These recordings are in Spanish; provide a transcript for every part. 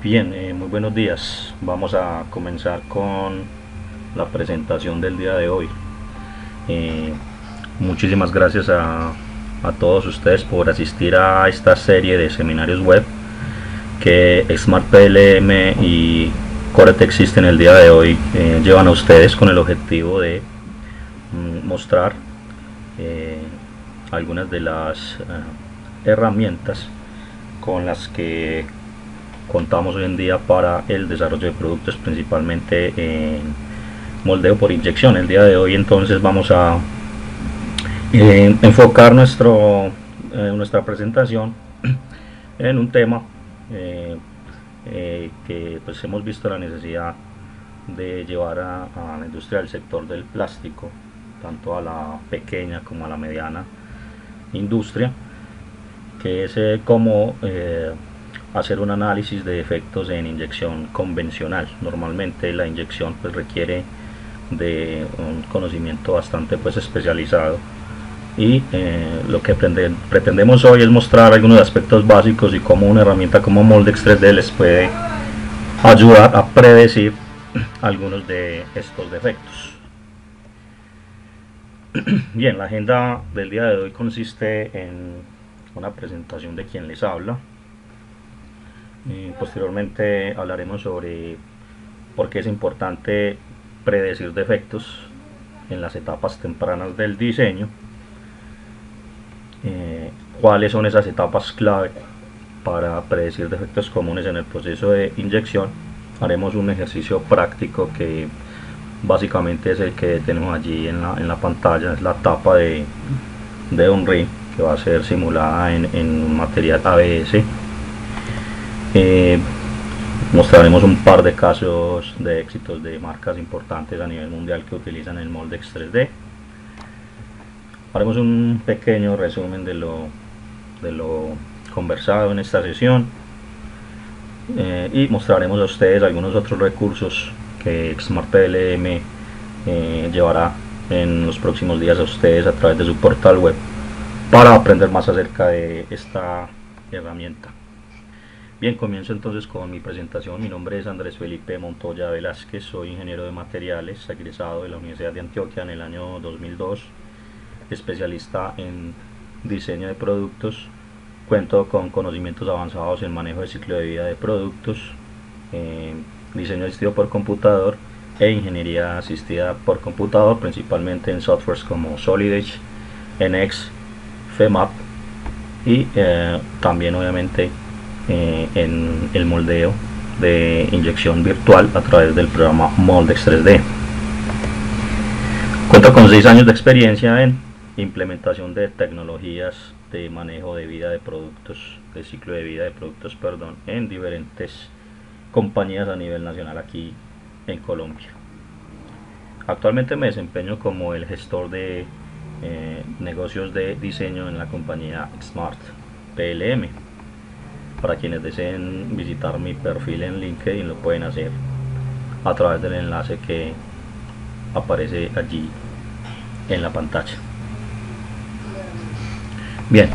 Bien, muy buenos días. Vamos a comenzar con la presentación del día de hoy. Eh, Muchísimas gracias a todos ustedes por asistir a esta serie de seminarios web que Smart PLM y Cortex System el día de hoy llevan a ustedes con el objetivo de mostrar eh, algunas de las herramientas con las que contamos hoy en día para el desarrollo de productos, principalmente en moldeo por inyección. El día de hoy entonces vamos a enfocar nuestra presentación en un tema que pues hemos visto la necesidad de llevar a la industria del sector del plástico, tanto a la pequeña como a la mediana industria, que es cómo hacer un análisis de efectos en inyección convencional. Normalmente la inyección pues requiere de un conocimiento bastante pues especializado, y lo que pretendemos hoy es mostrar algunos aspectos básicos y cómo una herramienta como Moldex 3D les puede ayudar a predecir algunos de estos defectos. Bien, la agenda del día de hoy consiste en una presentación de quien les habla. Posteriormente hablaremos sobre por qué es importante predecir defectos en las etapas tempranas del diseño, cuáles son esas etapas clave para predecir defectos comunes en el proceso de inyección. Haremos un ejercicio práctico que básicamente es el que tenemos allí en la pantalla. Es la tapa de un ring que va a ser simulada en un material ABS. Mostraremos un par de casos de éxitos de marcas importantes a nivel mundial que utilizan el Moldex 3D. Haremos un pequeño resumen de lo conversado en esta sesión, y mostraremos a ustedes algunos otros recursos que Smart PLM llevará en los próximos días a ustedes a través de su portal web para aprender más acerca de esta herramienta. Bien, comienzo entonces con mi presentación. Mi nombre es Andrés Felipe Montoya Velázquez, soy ingeniero de materiales, egresado de la Universidad de Antioquia en el año 2002, especialista en diseño de productos. Cuento con conocimientos avanzados en manejo de ciclo de vida de productos, diseño asistido por computador e ingeniería asistida por computador, principalmente en softwares como Solid Edge, NX, FEMAP y también obviamente en el moldeo de inyección virtual a través del programa Moldex 3D. Cuento con 6 años de experiencia en implementación de tecnologías de manejo de vida de productos, de ciclo de vida de productos, perdón, en diferentes compañías a nivel nacional aquí en Colombia. Actualmente me desempeño como el gestor de negocios de diseño en la compañía Smart PLM. Para quienes deseen visitar mi perfil en LinkedIn lo pueden hacer a través del enlace que aparece allí en la pantalla. Bien,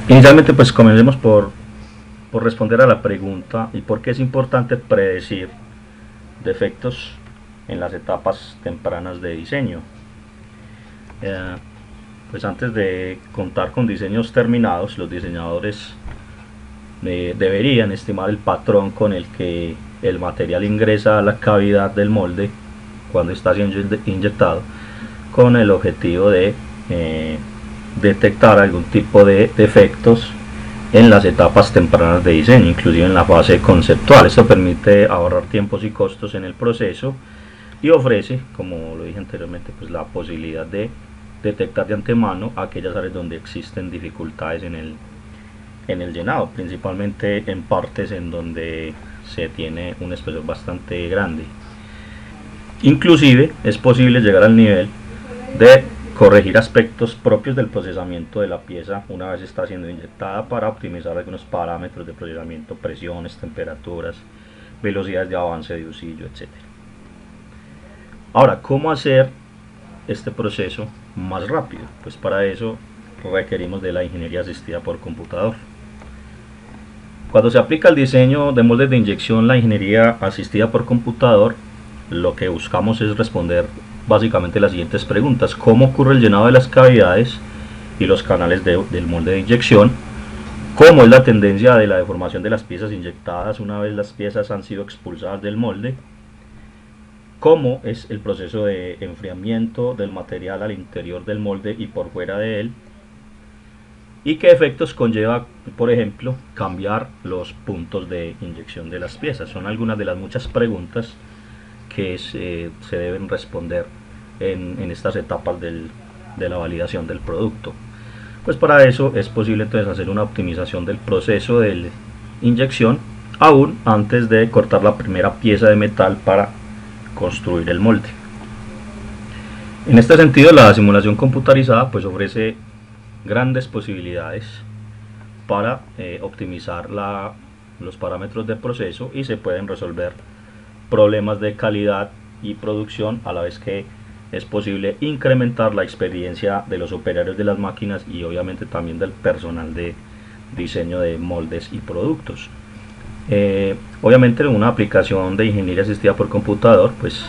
inicialmente pues comencemos por responder a la pregunta y por qué es importante predecir defectos en las etapas tempranas de diseño. Pues antes de contar con diseños terminados, los diseñadores deberían estimar el patrón con el que el material ingresa a la cavidad del molde cuando está siendo inyectado, con el objetivo de detectar algún tipo de defectos en las etapas tempranas de diseño, inclusive en la fase conceptual. Esto permite ahorrar tiempos y costos en el proceso y ofrece, como lo dije anteriormente, pues la posibilidad de detectar de antemano aquellas áreas donde existen dificultades en el llenado, principalmente en partes en donde se tiene un espesor bastante grande. Inclusive es posible llegar al nivel de corregir aspectos propios del procesamiento de la pieza una vez está siendo inyectada, para optimizar algunos parámetros de procesamiento, presiones, temperaturas, velocidades de avance de usillo, etc. Ahora, ¿cómo hacer este proceso más rápido? Pues para eso requerimos de la ingeniería asistida por computador. Cuando se aplica el diseño de moldes de inyección, la ingeniería asistida por computador, lo que buscamos es responder básicamente las siguientes preguntas: ¿cómo ocurre el llenado de las cavidades y los canales del molde de inyección? ¿Cómo es la tendencia de la deformación de las piezas inyectadas una vez las piezas han sido expulsadas del molde? ¿Cómo es el proceso de enfriamiento del material al interior del molde y por fuera de él? ¿Y qué efectos conlleva, por ejemplo, cambiar los puntos de inyección de las piezas? Son algunas de las muchas preguntas que se deben responder en estas etapas de la validación del producto. Pues para eso es posible entonces hacer una optimización del proceso de inyección aún antes de cortar la primera pieza de metal para construir el molde. En este sentido, la simulación computarizada pues ofrece grandes posibilidades para optimizar los parámetros de proceso, y se pueden resolver problemas de calidad y producción, a la vez que es posible incrementar la experiencia de los operarios de las máquinas y obviamente también del personal de diseño de moldes y productos. Obviamente una aplicación de ingeniería asistida por computador pues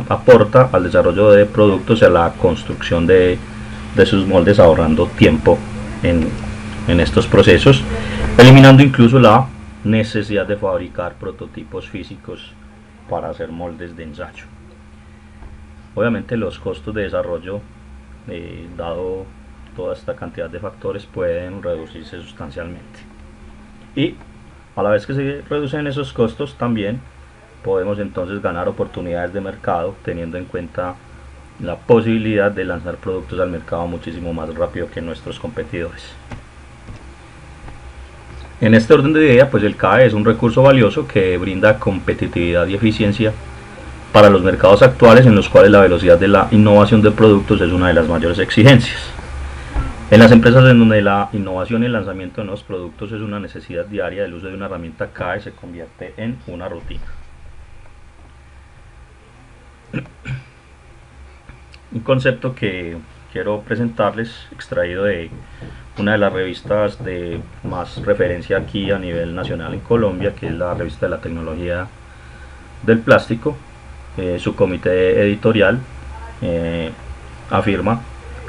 aporta al desarrollo de productos y a la construcción de sus moldes, ahorrando tiempo en estos procesos, eliminando incluso la necesidad de fabricar prototipos físicos para hacer moldes de ensayo. Obviamente los costos de desarrollo, dado toda esta cantidad de factores, pueden reducirse sustancialmente, y a la vez que se reducen esos costos también podemos entonces ganar oportunidades de mercado, teniendo en cuenta la posibilidad de lanzar productos al mercado muchísimo más rápido que nuestros competidores. En este orden de idea, pues el CAE es un recurso valioso que brinda competitividad y eficiencia para los mercados actuales, en los cuales la velocidad de la innovación de productos es una de las mayores exigencias. En las empresas en donde la innovación y el lanzamiento de nuevos productos es una necesidad diaria, el uso de una herramienta CAE se convierte en una rutina. Un concepto que quiero presentarles, extraído de una de las revistas de más referencia aquí a nivel nacional en Colombia, que es la revista de la tecnología del plástico. Su comité editorial afirma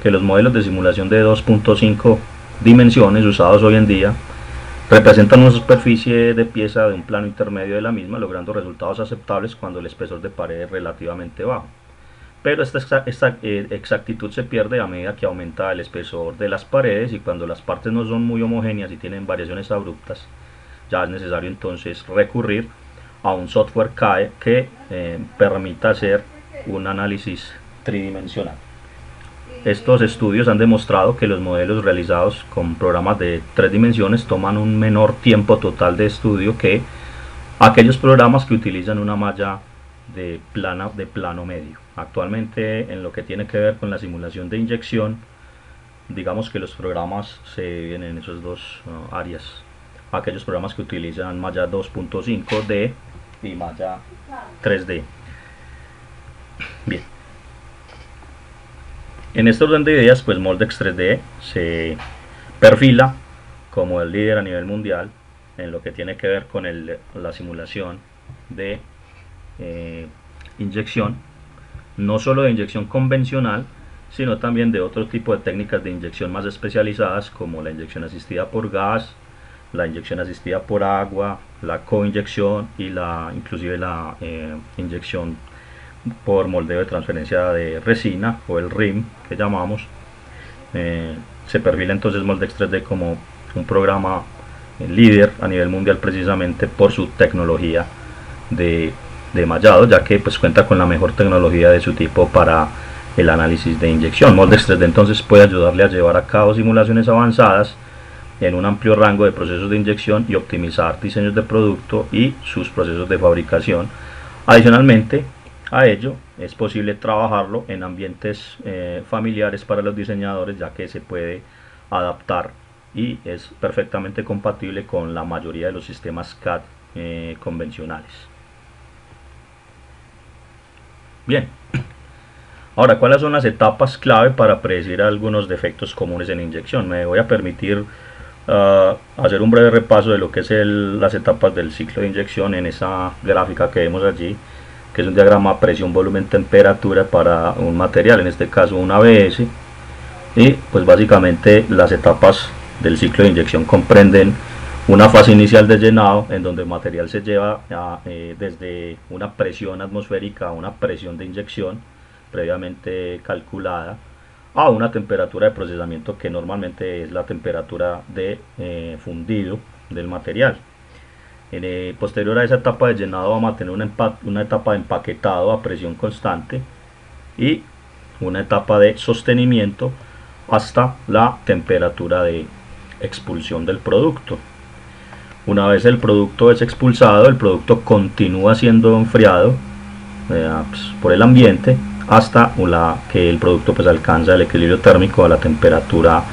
que los modelos de simulación de 2.5 dimensiones usados hoy en día representan una superficie de pieza de un plano intermedio de la misma, logrando resultados aceptables cuando el espesor de pared es relativamente bajo. Pero esta exactitud se pierde a medida que aumenta el espesor de las paredes, y cuando las partes no son muy homogéneas y tienen variaciones abruptas, ya es necesario entonces recurrir a un software CAE que permita hacer un análisis tridimensional. Estos estudios han demostrado que los modelos realizados con programas de 3 dimensiones toman un menor tiempo total de estudio que aquellos programas que utilizan una malla de plano medio. Actualmente, en lo que tiene que ver con la simulación de inyección, digamos que los programas se dividen en esas dos áreas: aquellos programas que utilizan malla 2.5D y malla 3D. Bien, en este orden de ideas, pues Moldex 3D se perfila como el líder a nivel mundial en lo que tiene que ver con la simulación de inyección, no solo de inyección convencional, sino también de otro tipo de técnicas de inyección más especializadas, como la inyección asistida por gas, la inyección asistida por agua, la coinyección y inclusive la inyección por moldeo de transferencia de resina, o el RIM que llamamos. Se perfila entonces Moldex 3D como un programa líder a nivel mundial, precisamente por su tecnología de mallado, ya que pues cuenta con la mejor tecnología de su tipo para el análisis de inyección. Moldex 3D entonces puede ayudarle a llevar a cabo simulaciones avanzadas en un amplio rango de procesos de inyección y optimizar diseños de producto y sus procesos de fabricación. Adicionalmente a ello, es posible trabajarlo en ambientes familiares para los diseñadores, ya que se puede adaptar y es perfectamente compatible con la mayoría de los sistemas CAD convencionales. Bien, ahora, ¿cuáles son las etapas clave para predecir algunos defectos comunes en inyección? Me voy a permitir hacer un breve repaso de lo que es las etapas del ciclo de inyección en esa gráfica que vemos allí, que es un diagrama presión, volumen, temperatura para un material, en este caso un ABS. Y pues básicamente las etapas del ciclo de inyección comprenden una fase inicial de llenado, en donde el material se lleva desde una presión atmosférica a una presión de inyección previamente calculada, a una temperatura de procesamiento que normalmente es la temperatura de fundido del material. Posterior a esa etapa de llenado vamos a tener una etapa de empaquetado a presión constante y una etapa de sostenimiento hasta la temperatura de expulsión del producto. Una vez el producto es expulsado, el producto continúa siendo enfriado por el ambiente hasta que el producto pues alcanza el equilibrio térmico a la temperatura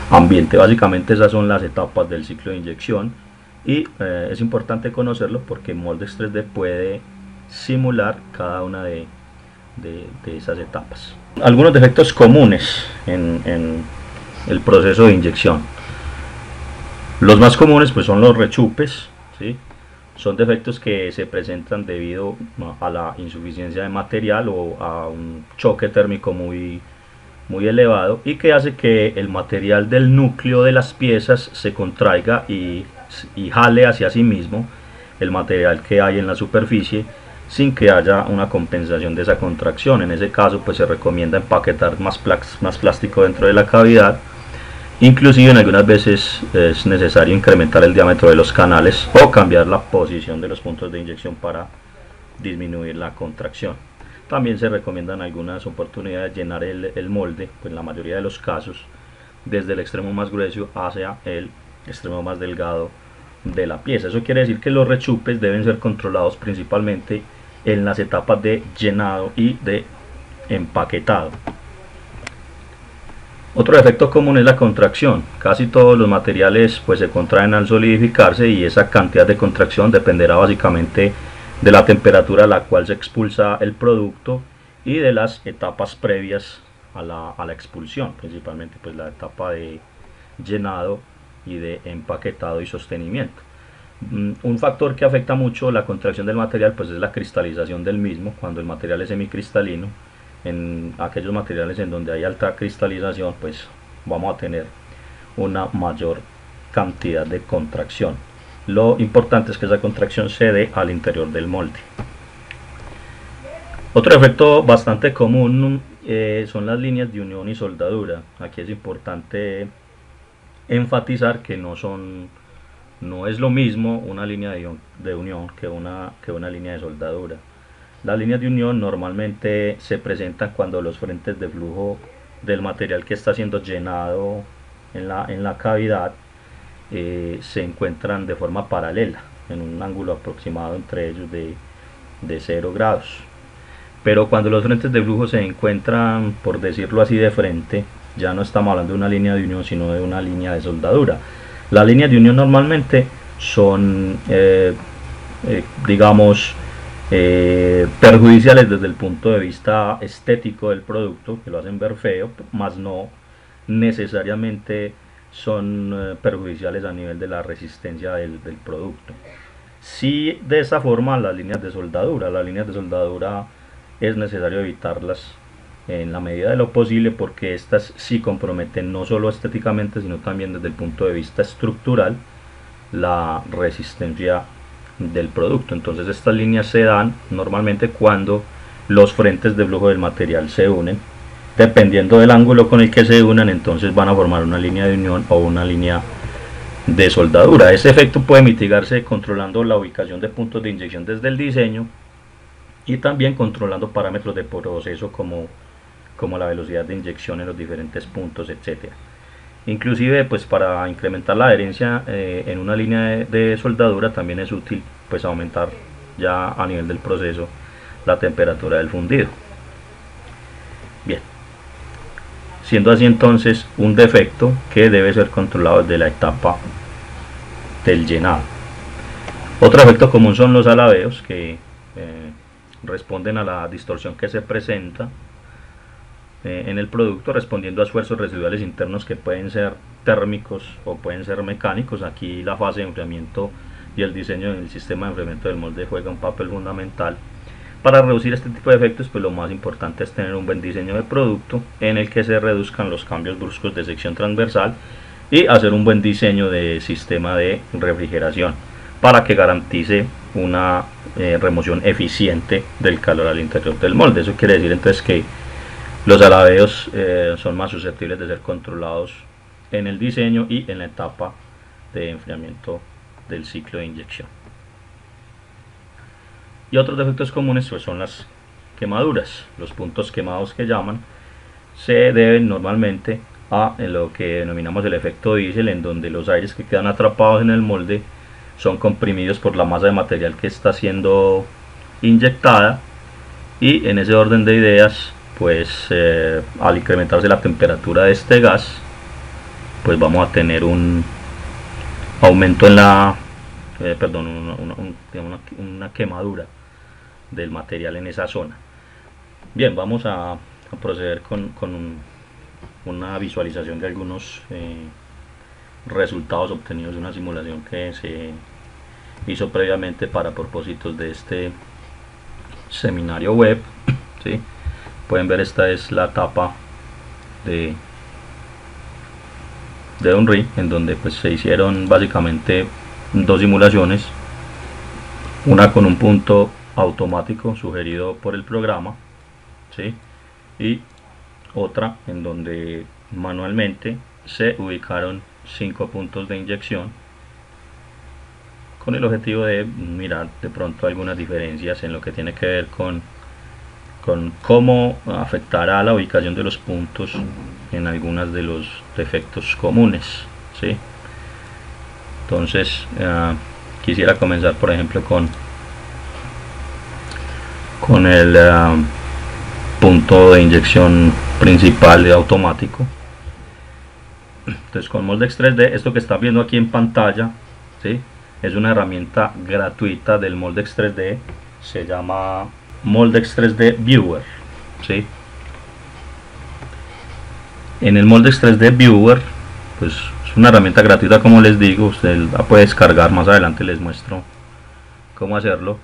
ambiente. Básicamente esas son las etapas del ciclo de inyección y es importante conocerlo porque Moldex 3D puede simular cada una de esas etapas. Algunos defectos comunes en el proceso de inyección. Los más comunes pues son los rechupes, ¿sí? Son defectos que se presentan debido a la insuficiencia de material o a un choque térmico muy elevado, y que hace que el material del núcleo de las piezas se contraiga y jale hacia sí mismo el material que hay en la superficie sin que haya una compensación de esa contracción. En ese caso pues se recomienda empaquetar más plástico dentro de la cavidad. Inclusive en algunas veces es necesario incrementar el diámetro de los canales o cambiar la posición de los puntos de inyección para disminuir la contracción. También se recomiendan algunas oportunidades llenar el molde, pues en la mayoría de los casos, desde el extremo más grueso hacia el extremo más delgado de la pieza. Eso quiere decir que los rechupes deben ser controlados principalmente en las etapas de llenado y de empaquetado. Otro efecto común es la contracción. Casi todos los materiales pues se contraen al solidificarse, y esa cantidad de contracción dependerá básicamente de la temperatura a la cual se expulsa el producto y de las etapas previas a la expulsión, principalmente pues la etapa de llenado y de empaquetado y sostenimiento. Un factor que afecta mucho la contracción del material pues es la cristalización del mismo. Cuando el material es semicristalino, en aquellos materiales en donde hay alta cristalización pues vamos a tener una mayor cantidad de contracción. Lo importante es que esa contracción se dé al interior del molde. Otro efecto bastante común son las líneas de unión y soldadura. Aquí es importante enfatizar que no es lo mismo una línea de unión que una línea de soldadura. Las líneas de unión normalmente se presentan cuando los frentes de flujo del material que está siendo llenado en la cavidad se encuentran de forma paralela, en un ángulo aproximado entre ellos de 0 grados. Pero cuando los frentes de flujo se encuentran, por decirlo así, de frente, ya no estamos hablando de una línea de unión, sino de una línea de soldadura. Las líneas de unión normalmente son, digamos, perjudiciales desde el punto de vista estético del producto, que lo hacen ver feo, más no necesariamente son perjudiciales a nivel de la resistencia del producto. Sí, de esa forma las líneas de soldadura es necesario evitarlas en la medida de lo posible, porque estas sí comprometen no solo estéticamente sino también desde el punto de vista estructural la resistencia del producto. Entonces estas líneas se dan normalmente cuando los frentes de flujo del material se unen. Dependiendo del ángulo con el que se unan, entonces van a formar una línea de unión o una línea de soldadura. Ese efecto puede mitigarse controlando la ubicación de puntos de inyección desde el diseño y también controlando parámetros de proceso como la velocidad de inyección en los diferentes puntos, etc. Inclusive pues para incrementar la adherencia en una línea de soldadura también es útil pues aumentar ya a nivel del proceso la temperatura del fundido. Bien, siendo así entonces un defecto que debe ser controlado desde la etapa del llenado. Otro efecto común son los alabeos, que responden a la distorsión que se presenta en el producto, respondiendo a esfuerzos residuales internos que pueden ser térmicos o pueden ser mecánicos. Aquí la fase de enfriamiento y el diseño del sistema de enfriamiento del molde juega un papel fundamental. Para reducir este tipo de efectos, pues lo más importante es tener un buen diseño de producto en el que se reduzcan los cambios bruscos de sección transversal y hacer un buen diseño de sistema de refrigeración para que garantice una remoción eficiente del calor al interior del molde. Eso quiere decir entonces que los alabeos son más susceptibles de ser controlados en el diseño y en la etapa de enfriamiento del ciclo de inyección. Y otros defectos comunes pues son las quemaduras. Los puntos quemados que llaman se deben normalmente a lo que denominamos el efecto diésel, en donde los aires que quedan atrapados en el molde son comprimidos por la masa de material que está siendo inyectada, y en ese orden de ideas pues al incrementarse la temperatura de este gas pues vamos a tener un aumento en la una quemadura del material en esa zona. Bien, vamos a proceder con una visualización de algunos resultados obtenidos de una simulación que se hizo previamente para propósitos de este seminario web. ¿Sí? Pueden ver, esta es la etapa de Unreal, en donde pues se hicieron básicamente dos simulaciones, una con un punto automático sugerido por el programa, ¿sí? Y otra en donde manualmente se ubicaron 5 puntos de inyección con el objetivo de mirar de pronto algunas diferencias en lo que tiene que ver con cómo afectará la ubicación de los puntos en algunos de los defectos comunes, ¿sí? Entonces quisiera comenzar por ejemplo con el punto de inyección principal de automático. Entonces con Moldex 3D, esto que están viendo aquí en pantalla, ¿sí? Es una herramienta gratuita del Moldex 3D, se llama Moldex 3D Viewer, ¿sí? En el Moldex 3D Viewer pues es una herramienta gratuita, como les digo, usted la puede descargar, más adelante les muestro cómo hacerlo.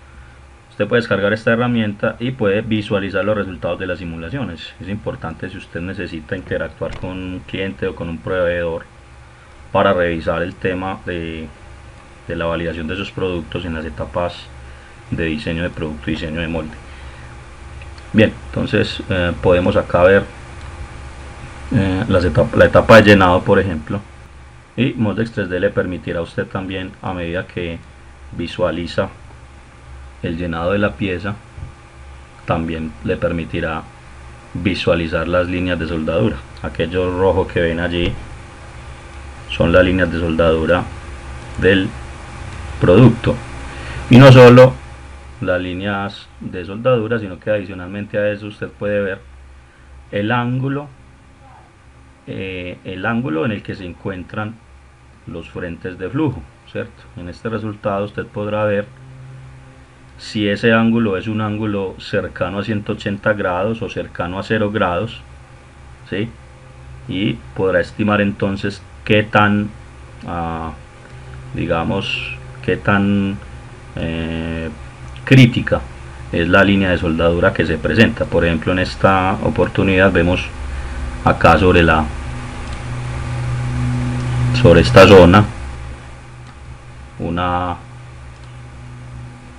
Usted puede descargar esta herramienta y puede visualizar los resultados de las simulaciones. Es importante si usted necesita interactuar con un cliente o con un proveedor para revisar el tema de la validación de esos productos en las etapas de diseño de producto y diseño de molde. Bien, entonces podemos acá ver la etapa de llenado, por ejemplo, y Moldex 3D le permitirá a usted también, a medida que visualiza el llenado de la pieza, también le permitirá visualizar las líneas de soldadura. Aquello rojo que ven allí son las líneas de soldadura del producto, y no solo las líneas de soldadura, sino que adicionalmente a eso usted puede ver el ángulo en el que se encuentran los frentes de flujo, ¿cierto? En este resultado usted podrá ver si ese ángulo es un ángulo cercano a 180 grados o cercano a 0 grados, ¿sí? Y podrá estimar entonces qué tan digamos qué tan crítica es la línea de soldadura que se presenta. Por ejemplo, en esta oportunidad vemos acá sobre esta zona una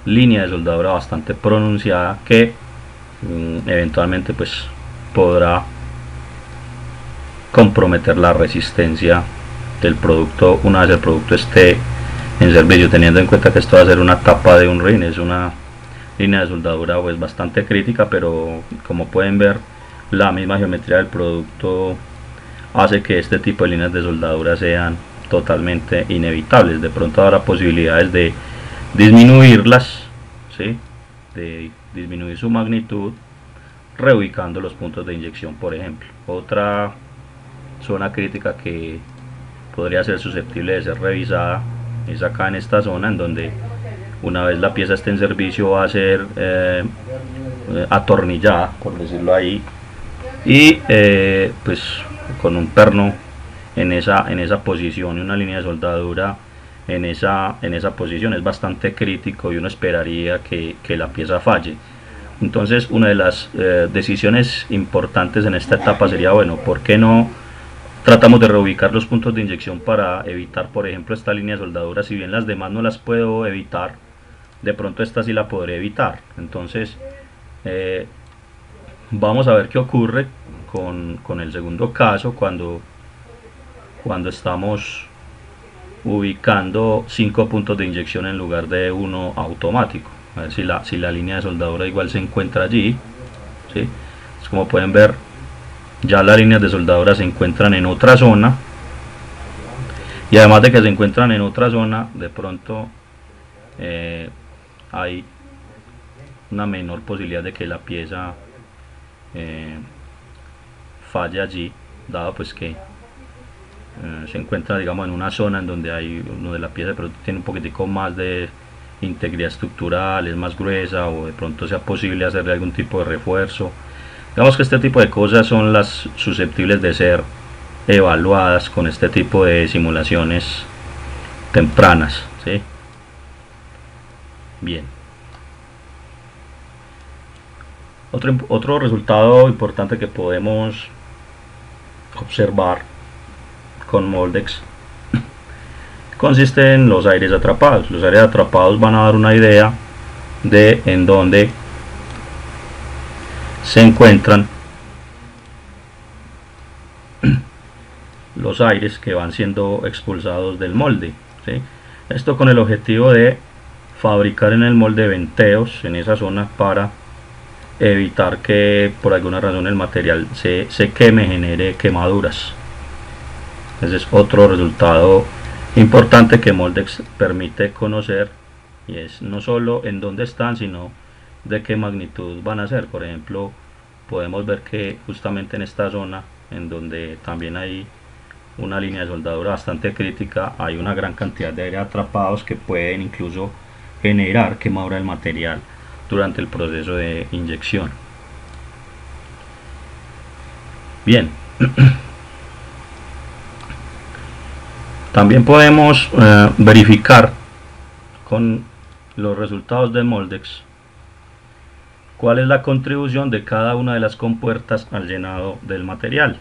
línea de soldadura bastante pronunciada que eventualmente pues podrá comprometer la resistencia del producto una vez el producto esté en servicio, teniendo en cuenta que esto va a ser una tapa de un ring, es una línea de soldadura pues bastante crítica, pero como pueden ver la misma geometría del producto hace que este tipo de líneas de soldadura sean totalmente inevitables. De pronto habrá posibilidades de disminuirlas, ¿sí? De disminuir su magnitud reubicando los puntos de inyección, por ejemplo. Otra zona crítica que podría ser susceptible de ser revisada es acá en esta zona, en donde una vez la pieza esté en servicio va a ser atornillada, por decirlo ahí, y pues con un perno en esa posición y una línea de soldadura en esa posición es bastante crítico y uno esperaría que la pieza falle. Entonces una de las decisiones importantes en esta etapa sería, bueno, ¿por qué no tratamos de reubicar los puntos de inyección para evitar, por ejemplo, esta línea de soldadura? Si bien las demás no las puedo evitar, de pronto esta sí la podré evitar. Entonces vamos a ver qué ocurre con el segundo caso cuando estamos ubicando 5 puntos de inyección en lugar de uno automático. A ver si la línea de soldadura igual se encuentra allí, ¿sí? Pues como pueden ver, ya las líneas de soldadura se encuentran en otra zona, y además de que se encuentran en otra zona, de pronto hay una menor posibilidad de que la pieza falle allí, dado pues que se encuentra, digamos, en una zona en donde la pieza pero tiene un poquitico más de integridad estructural, es más gruesa, o de pronto sea posible hacerle algún tipo de refuerzo. Digamos que este tipo de cosas son las susceptibles de ser evaluadas con este tipo de simulaciones tempranas, ¿sí? Bien. Otro resultado importante que podemos observar con Moldex consiste en los aires atrapados. Los aires atrapados van a dar una idea de en dónde se encuentran los aires que van siendo expulsados del molde, ¿sí? Esto con el objetivo de fabricar en el molde venteos en esa zona para evitar que por alguna razón el material se queme, genere quemaduras. Ese es otro resultado importante que Moldex permite conocer, y es no solo en dónde están, sino de qué magnitud van a ser. Por ejemplo, podemos ver que justamente en esta zona, en donde también hay una línea de soldadura bastante crítica, hay una gran cantidad de aire atrapados que pueden incluso generar quemadura del material durante el proceso de inyección. Bien. También podemos verificar con los resultados de Moldex cuál es la contribución de cada una de las compuertas al llenado del material,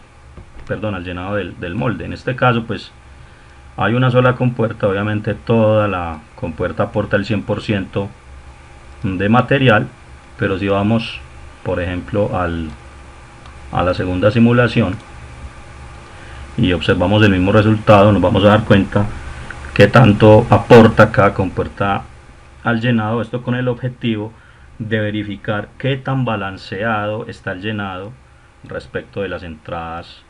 perdón, al llenado del molde. En este caso pues hay una sola compuerta, obviamente toda la compuerta aporta el 100% de material, pero si vamos por ejemplo a la segunda simulación y observamos el mismo resultado, nos vamos a dar cuenta que tanto aporta cada compuerta al llenado. Esto con el objetivo de verificar qué tan balanceado está el llenado respecto de las entradas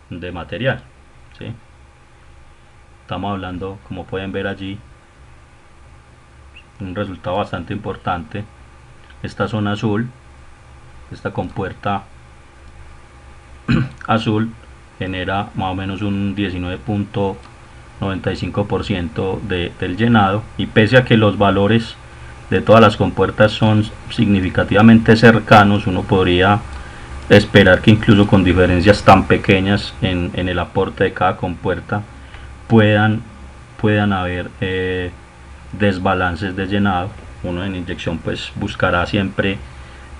de material, ¿sí? Estamos hablando, como pueden ver allí, un resultado bastante importante. Esta zona azul, esta compuerta azul, genera más o menos un 19.95% del llenado, y pese a que los valores de todas las compuertas son significativamente cercanos, uno podría esperar que incluso con diferencias tan pequeñas en el aporte de cada compuerta puedan haber desbalances de llenado. Uno en inyección pues buscará siempre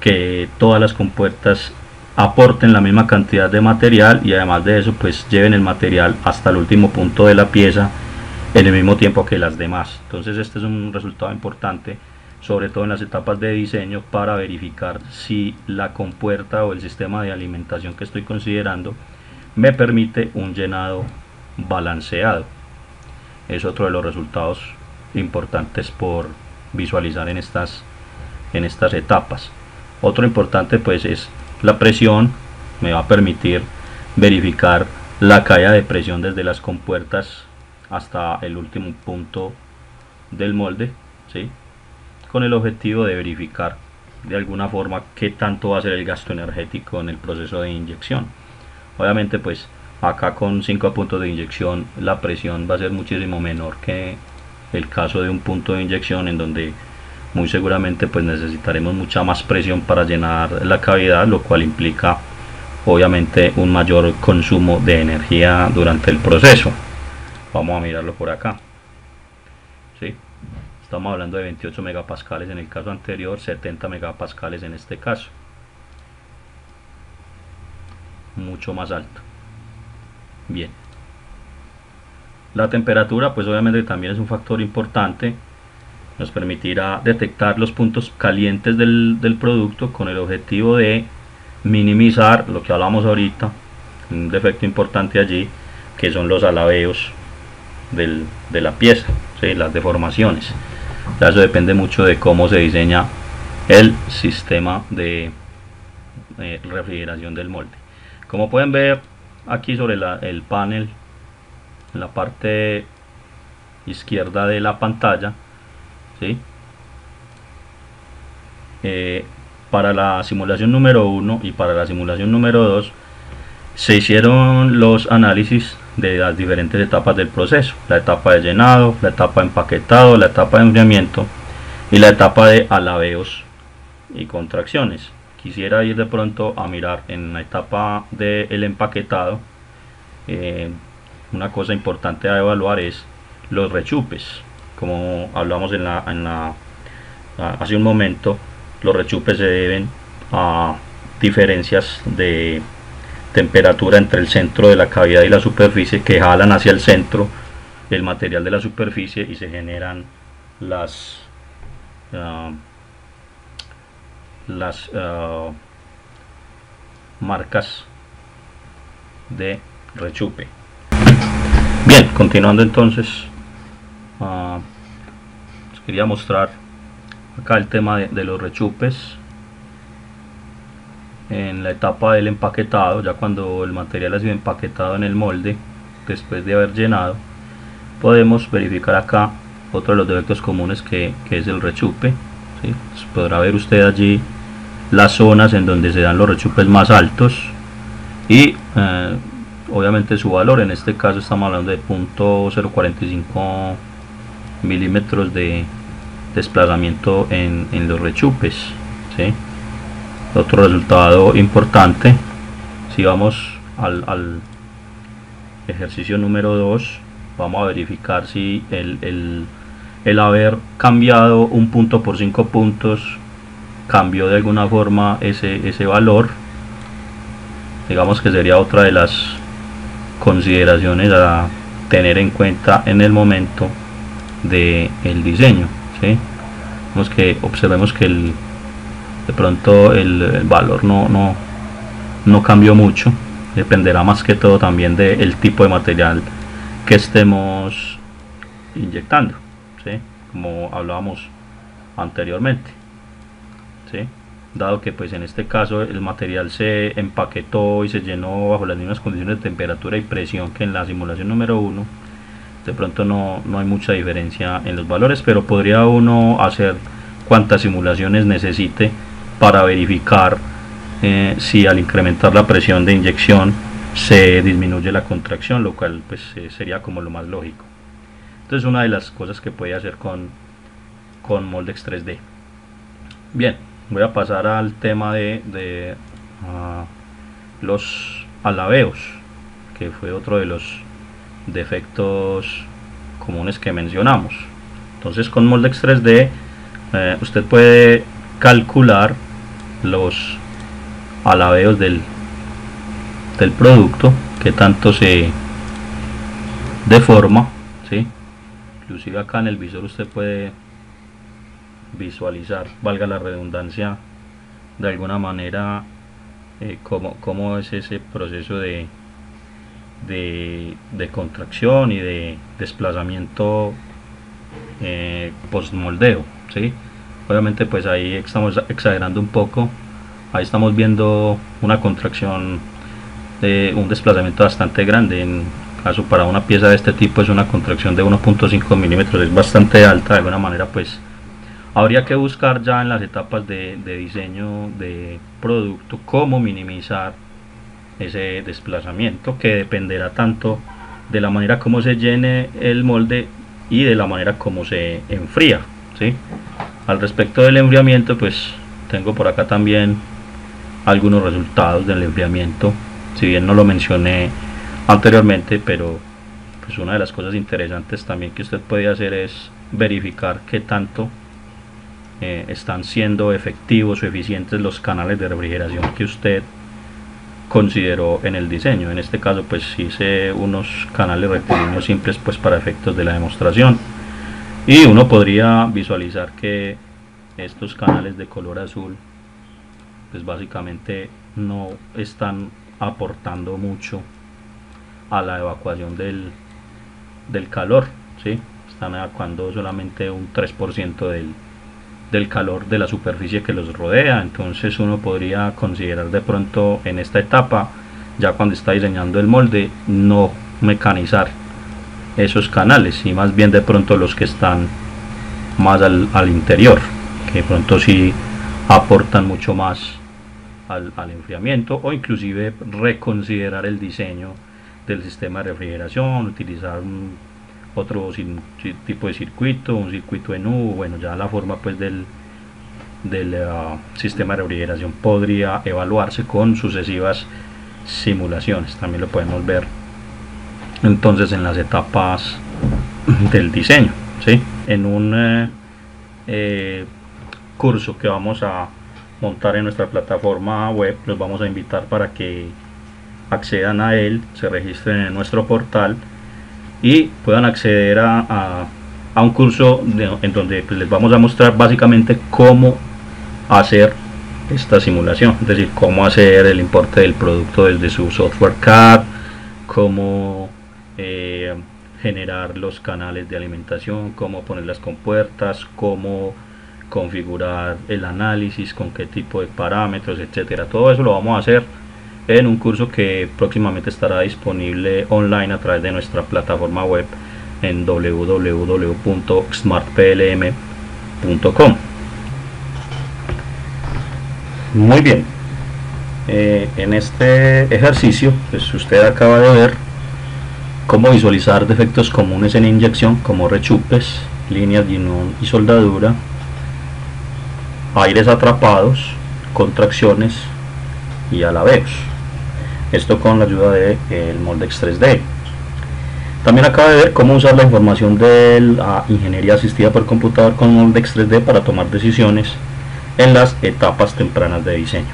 que todas las compuertas aporten la misma cantidad de material, y además de eso pues lleven el material hasta el último punto de la pieza en el mismo tiempo que las demás. Entonces este es un resultado importante, sobre todo en las etapas de diseño, para verificar si la compuerta o el sistema de alimentación que estoy considerando me permite un llenado balanceado. Es otro de los resultados importantes por visualizar en estas etapas. Otro importante pues es la presión. Me va a permitir verificar la caída de presión desde las compuertas hasta el último punto del molde, ¿sí? Con el objetivo de verificar de alguna forma qué tanto va a ser el gasto energético en el proceso de inyección. Obviamente pues acá con 5 puntos de inyección la presión va a ser muchísimo menor que el caso de un punto de inyección, en donde muy seguramente pues necesitaremos mucha más presión para llenar la cavidad, lo cual implica obviamente un mayor consumo de energía durante el proceso. Vamos a mirarlo por acá. ¿Sí? Estamos hablando de 28 megapascales en el caso anterior, 70 megapascales en este caso. Mucho más alto. Bien. La temperatura pues obviamente también es un factor importante. Nos permitirá detectar los puntos calientes del producto con el objetivo de minimizar lo que hablamos ahorita, un defecto importante allí, que son los alabeos de la pieza, ¿sí? Las deformaciones. Ya eso depende mucho de cómo se diseña el sistema de refrigeración del molde. Como pueden ver aquí sobre el panel, en la parte izquierda de la pantalla, ¿sí? Para la simulación número 1 y para la simulación número 2 se hicieron los análisis de las diferentes etapas del proceso: la etapa de llenado, la etapa de empaquetado, la etapa de enfriamiento y la etapa de alabeos y contracciones. Quisiera ir de pronto a mirar en la etapa del empaquetado. Una cosa importante a evaluar es los rechupes. Como hablamos hace un momento, los rechupes se deben a diferencias de temperatura entre el centro de la cavidad y la superficie, que jalan hacia el centro el material de la superficie y se generan las marcas de rechupe. Bien, continuando entonces, les quería mostrar acá el tema de los rechupes. En la etapa del empaquetado, ya cuando el material ha sido empaquetado en el molde después de haber llenado, podemos verificar acá otro de los defectos comunes que es el rechupe, ¿sí? Pues podrá ver usted allí las zonas en donde se dan los rechupes más altos y obviamente su valor. En este caso estamos hablando de 0.045 milímetros de desplazamiento en los rechupes, ¿sí? Otro resultado importante, si vamos al ejercicio número 2, vamos a verificar si el haber cambiado un punto por 5 puntos cambió de alguna forma ese valor. Digamos que sería otra de las consideraciones a tener en cuenta en el momento del diseño, ¿sí? Observemos que de pronto el valor no cambió mucho. Dependerá más que todo también del tipo de material que estemos inyectando, ¿sí? Como hablábamos anteriormente, ¿sí? Dado que pues en este caso el material se empaquetó y se llenó bajo las mismas condiciones de temperatura y presión que en la simulación número 1, de pronto no hay mucha diferencia en los valores, pero podría uno hacer cuantas simulaciones necesite para verificar si al incrementar la presión de inyección se disminuye la contracción, lo cual pues sería como lo más lógico. Entonces, una de las cosas que puede hacer con Moldex 3D. Bien, voy a pasar al tema de los alabeos, que fue otro de los defectos comunes que mencionamos. Entonces, con Moldex 3D usted puede calcular los alabeos del producto, que tanto se deforma, ¿sí? Inclusive acá en el visor usted puede visualizar, valga la redundancia, de alguna manera cómo es ese proceso de contracción y de desplazamiento post moldeo, ¿sí? Obviamente pues ahí estamos exagerando un poco. Ahí estamos viendo una contracción de un desplazamiento bastante grande. En caso para una pieza de este tipo es una contracción de 1.5 milímetros, es bastante alta. De alguna manera pues habría que buscar ya en las etapas de diseño de producto cómo minimizar ese desplazamiento, que dependerá tanto de la manera como se llene el molde y de la manera como se enfría, ¿sí? Al respecto del enfriamiento, pues tengo por acá también algunos resultados del enfriamiento, si bien no lo mencioné anteriormente, pero pues una de las cosas interesantes también que usted puede hacer es verificar qué tanto están siendo efectivos o eficientes los canales de refrigeración que usted consideró en el diseño. En este caso pues hice unos canales rectilíneos simples pues para efectos de la demostración, y uno podría visualizar que estos canales de color azul pues básicamente no están aportando mucho a la evacuación del calor, ¿sí? Están evacuando solamente un 3% del calor de la superficie que los rodea. Entonces uno podría considerar de pronto en esta etapa, ya cuando está diseñando el molde, no mecanizar esos canales y más bien de pronto los que están más al interior, que de pronto sí aportan mucho más al enfriamiento, o inclusive reconsiderar el diseño del sistema de refrigeración, utilizar otro tipo de circuito, un circuito en U. Bueno, ya la forma pues del sistema de refrigeración podría evaluarse con sucesivas simulaciones. También lo podemos ver entonces en las etapas del diseño, ¿sí? En un curso que vamos a montar en nuestra plataforma web, los vamos a invitar para que accedan a él, se registren en nuestro portal y puedan acceder a un curso en donde pues les vamos a mostrar básicamente cómo hacer esta simulación, es decir, cómo hacer el importe del producto desde su software CAD, cómo generar los canales de alimentación, cómo poner las compuertas, cómo configurar el análisis, con qué tipo de parámetros, etcétera. Todo eso lo vamos a hacer en un curso que próximamente estará disponible online a través de nuestra plataforma web en www.smartplm.com. Muy bien, en este ejercicio pues usted acaba de ver cómo visualizar defectos comunes en inyección como rechupes, líneas de unión y soldadura, aires atrapados, contracciones y alabeos. Esto con la ayuda del Moldex 3D. También acaba de ver cómo usar la información de la ingeniería asistida por computador con Moldex 3D para tomar decisiones en las etapas tempranas de diseño.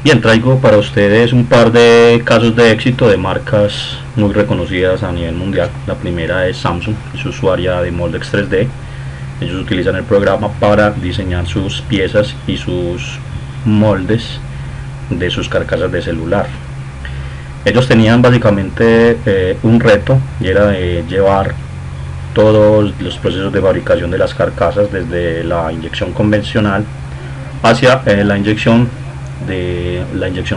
Bien, traigo para ustedes un par de casos de éxito de marcas muy reconocidas a nivel mundial. La primera es Samsung, es usuaria de Moldex 3D. Ellos utilizan el programa para diseñar sus piezas y sus moldes de sus carcasas de celular. Ellos tenían básicamente un reto, y era de llevar todos los procesos de fabricación de las carcasas desde la inyección convencional hacia la inyección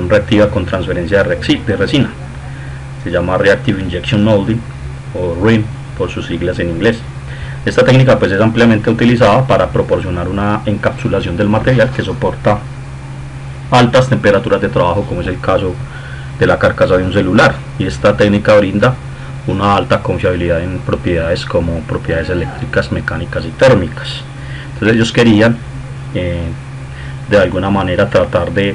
reactiva con transferencia de resina. Se llama Reactive Injection Molding, o RIM por sus siglas en inglés. Esta técnica pues es ampliamente utilizada para proporcionar una encapsulación del material que soporta altas temperaturas de trabajo, como es el caso de la carcasa de un celular, y esta técnica brinda una alta confiabilidad en propiedades como propiedades eléctricas, mecánicas y térmicas. Entonces ellos querían de alguna manera tratar de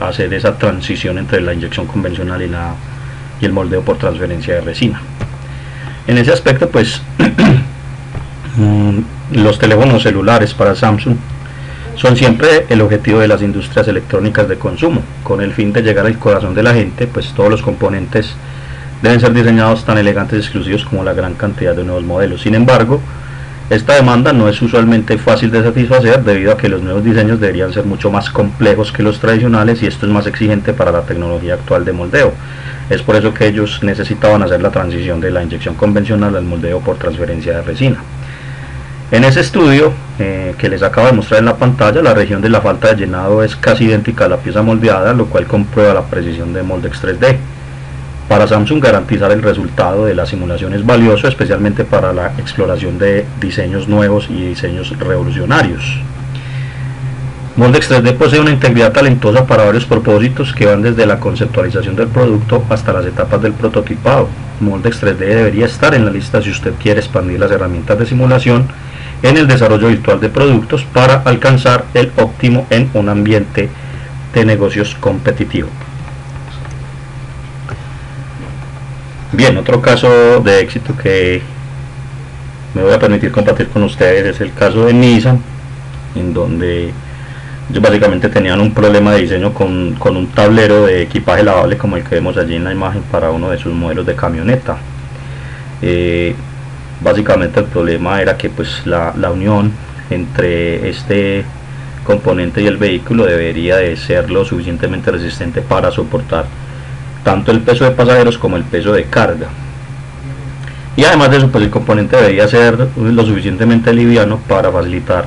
hacer esa transición entre la inyección convencional y el moldeo por transferencia de resina. En ese aspecto pues los teléfonos celulares para Samsung son siempre el objetivo de las industrias electrónicas de consumo. Con el fin de llegar al corazón de la gente, pues todos los componentes deben ser diseñados tan elegantes y exclusivos como la gran cantidad de nuevos modelos. Sin embargo, esta demanda no es usualmente fácil de satisfacer, debido a que los nuevos diseños deberían ser mucho más complejos que los tradicionales, y esto es más exigente para la tecnología actual de moldeo. Es por eso que ellos necesitaban hacer la transición de la inyección convencional al moldeo por transferencia de resina. En ese estudio que les acabo de mostrar en la pantalla, la región de la falta de llenado es casi idéntica a la pieza moldeada, lo cual comprueba la precisión de Moldex 3D. Para Samsung, garantizar el resultado de la simulación es valioso, especialmente para la exploración de diseños nuevos y diseños revolucionarios. Moldex 3D posee una integridad talentosa para varios propósitos que van desde la conceptualización del producto hasta las etapas del prototipado. Moldex 3D debería estar en la lista si usted quiere expandir las herramientas de simulación en el desarrollo virtual de productos para alcanzar el óptimo en un ambiente de negocios competitivo. Bien, otro caso de éxito que me voy a permitir compartir con ustedes es el caso de Nissan, en donde ellos básicamente tenían un problema de diseño con un tablero de equipaje lavable como el que vemos allí en la imagen para uno de sus modelos de camioneta. Básicamente el problema era que pues la unión entre este componente y el vehículo debería de ser lo suficientemente resistente para soportar tanto el peso de pasajeros como el peso de carga, y además de eso pues el componente debería ser lo suficientemente liviano para facilitar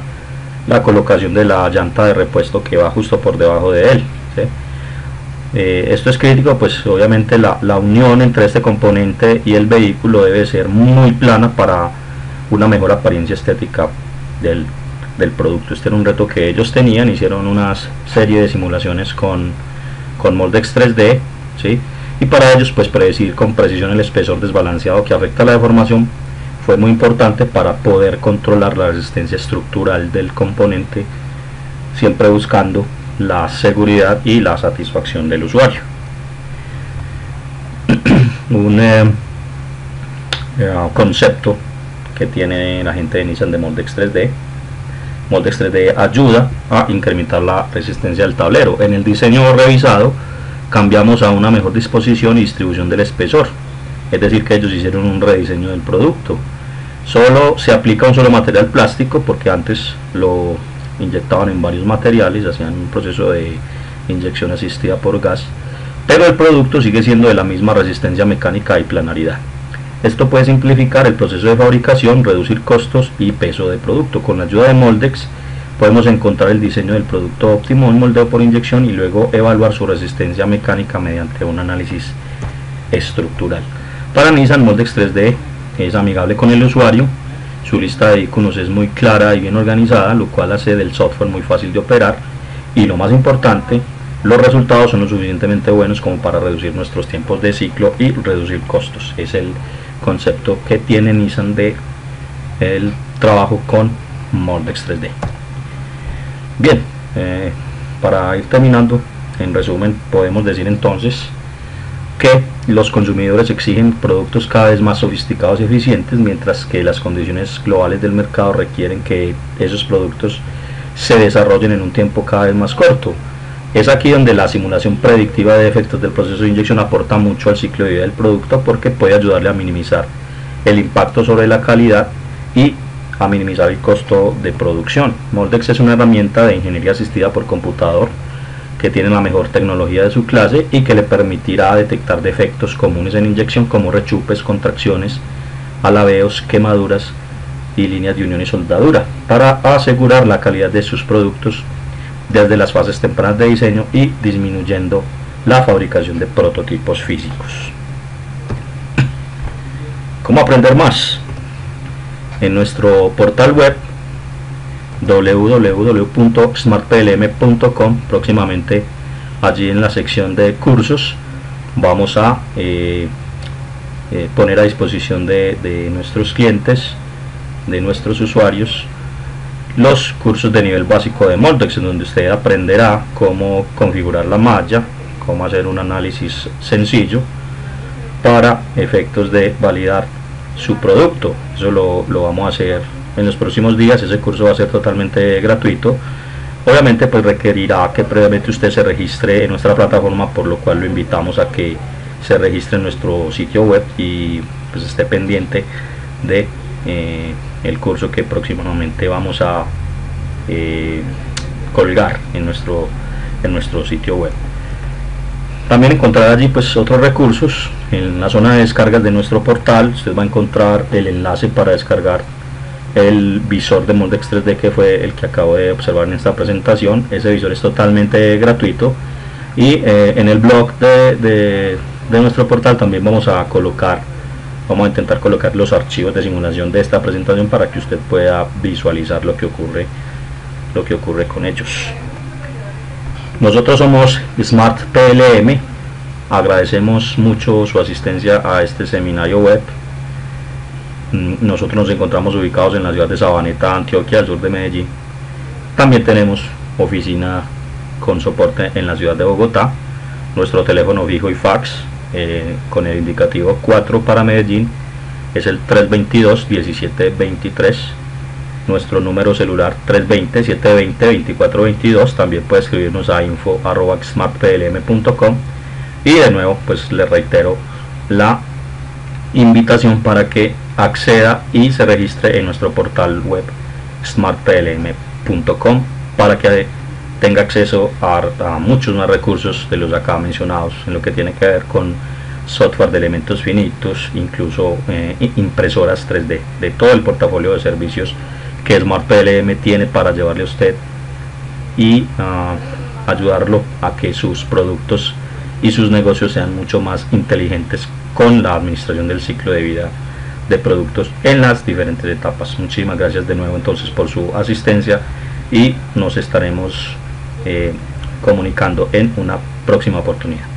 la colocación de la llanta de repuesto que va justo por debajo de él, ¿sí? Esto es crítico, pues obviamente la unión entre este componente y el vehículo debe ser muy plana para una mejor apariencia estética del producto. Este era un reto que ellos tenían, hicieron una serie de simulaciones con Moldex 3D, ¿sí? Y para ellos pues predecir con precisión el espesor desbalanceado que afecta a la deformación fue muy importante para poder controlar la resistencia estructural del componente, siempre buscando la seguridad y la satisfacción del usuario. Un concepto que tiene la gente de Nissan de Moldex 3D. Moldex 3D ayuda a incrementar la resistencia del tablero. En el diseño revisado cambiamos a una mejor disposición y distribución del espesor, es decir que ellos hicieron un rediseño del producto. Solo se aplica un solo material plástico, porque antes lo inyectaban en varios materiales, hacían un proceso de inyección asistida por gas, pero el producto sigue siendo de la misma resistencia mecánica y planaridad. Esto puede simplificar el proceso de fabricación, reducir costos y peso de producto. Con la ayuda de Moldex podemos encontrar el diseño del producto óptimo en moldeo por inyección y luego evaluar su resistencia mecánica mediante un análisis estructural. Para Nissan, Moldex 3D es amigable con el usuario, su lista de iconos es muy clara y bien organizada, lo cual hace del software muy fácil de operar, y lo más importante, los resultados son lo suficientemente buenos como para reducir nuestros tiempos de ciclo y reducir costos. Es el concepto que tiene Nissan de el trabajo con Moldex 3D. Bien, para ir terminando, en resumen podemos decir entonces que los consumidores exigen productos cada vez más sofisticados y eficientes, mientras que las condiciones globales del mercado requieren que esos productos se desarrollen en un tiempo cada vez más corto. Es aquí donde la simulación predictiva de defectos del proceso de inyección aporta mucho al ciclo de vida del producto, porque puede ayudarle a minimizar el impacto sobre la calidad y a minimizar el costo de producción. Moldex es una herramienta de ingeniería asistida por computador que tiene la mejor tecnología de su clase y que le permitirá detectar defectos comunes en inyección como rechupes, contracciones, alabeos, quemaduras y líneas de unión y soldadura, para asegurar la calidad de sus productos desde las fases tempranas de diseño y disminuyendo la fabricación de prototipos físicos. ¿Cómo aprender más? En nuestro portal web www.smartplm.com, próximamente allí en la sección de cursos vamos a poner a disposición de nuestros clientes, de nuestros usuarios, los cursos de nivel básico de Moldex, en donde usted aprenderá cómo configurar la malla, cómo hacer un análisis sencillo para efectos de validar su producto. Eso lo vamos a hacer en los próximos días. Ese curso va a ser totalmente gratuito. Obviamente pues requerirá que previamente usted se registre en nuestra plataforma, por lo cual lo invitamos a que se registre en nuestro sitio web y pues esté pendiente de el curso que próximamente vamos a colgar en nuestro sitio web. También encontrará allí pues otros recursos. En la zona de descargas de nuestro portal usted va a encontrar el enlace para descargar el visor de Moldex 3D, que fue el que acabo de observar en esta presentación. Ese visor es totalmente gratuito, y en el blog de nuestro portal también vamos a intentar colocar los archivos de simulación de esta presentación para que usted pueda visualizar lo que ocurre con ellos. Nosotros somos Smart PLM, agradecemos mucho su asistencia a este seminario web Nosotros nos encontramos ubicados en la ciudad de Sabaneta, Antioquia, al sur de Medellín. También tenemos oficina con soporte en la ciudad de Bogotá. Nuestro teléfono fijo y fax con el indicativo 4 para Medellín es el 322-1723. Nuestro número celular 320-720-2422. También puede escribirnos a info@smartplm.com. Y de nuevo, pues le reitero la invitación para que acceda y se registre en nuestro portal web smartplm.com para que tenga acceso a muchos más recursos de los acá mencionados en lo que tiene que ver con software de elementos finitos, incluso impresoras 3D, de todo el portafolio de servicios que SmartPLM tiene para llevarle a usted y ayudarlo a que sus productos y sus negocios sean mucho más inteligentes con la administración del ciclo de vida de productos en las diferentes etapas. Muchísimas gracias de nuevo entonces por su asistencia y nos estaremos comunicando en una próxima oportunidad.